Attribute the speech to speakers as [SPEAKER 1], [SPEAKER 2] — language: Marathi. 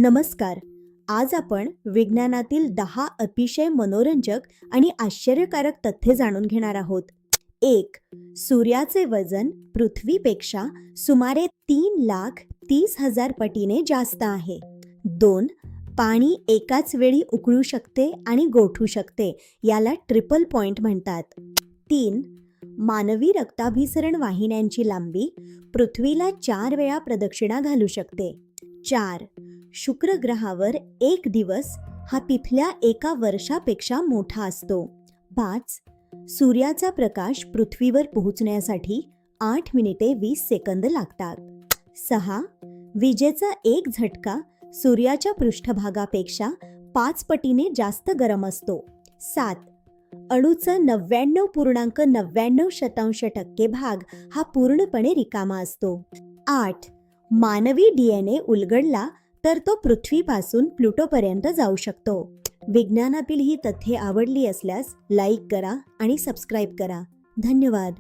[SPEAKER 1] नमस्कार. आज आपण विज्ञानातील 10 अतिशय मनोरंजक आणि आश्चर्यकारक तथ्ये जाणून घेणार आहोत. 1. सूर्याचे वजन पृथ्वीपेक्षा सुमारे 3,30,000 पटीने जास्त आहे. 2. पाणी एकाच वेळी उकळू शकते आणि गोठू शकते, याला ट्रिपल पॉइंट म्हणतात. 3. मानवी रक्ताभिसरण वाहिन्यांची लांबी पृथ्वीला 4 वेळा प्रदक्षिणा घालू शकते. 4. शुक्र ग्रहावर एक दिवस हा तिथल्या एका वर्षापेक्षा मोठा असतो. 5. सूर्याचा प्रकाश पृथ्वीवर पोहोचण्यासाठी 8 मिनिटे 20 सेकंद लागतात. 6. विजेचा एक झटका सूर्याच्या पृष्ठभागापेक्षा 5 पटीने जास्त गरम असतो. 7. अणूचा 99.99% भाग हा पूर्णपणे रिकामा असतो. 8. मानवी DNA उलगडला तर तो पृथ्वीपासून प्लुटोपर्यंत जाऊ शकतो. विज्ञानातील ही तथ्ये आवडली असल्यास लाईक करा आणि सबस्क्राईब करा. धन्यवाद.